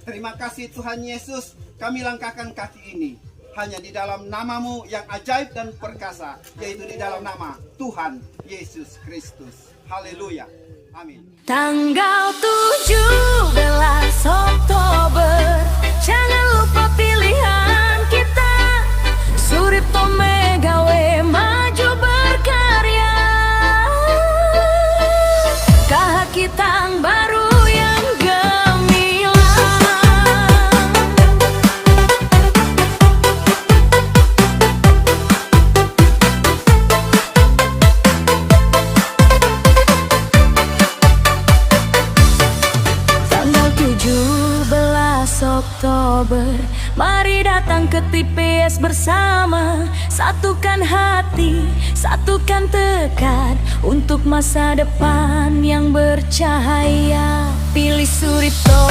Terima kasih Tuhan Yesus, kami langkahkan kaki ini hanya di dalam namamu yang ajaib dan perkasa, yaitu di dalam nama Tuhan Yesus Kristus. Haleluya. Amin. Tanggal 17 Oktober, jangan lupa pilihan kita. Suripto Megawe maju berkarya. Kahakitang baru yang gemilang. Tanggal 17 Oktober, mari datang ke TPS bersama. Satukan hati, satukan tekad untuk masa depan yang bercahaya. Pilih Suripto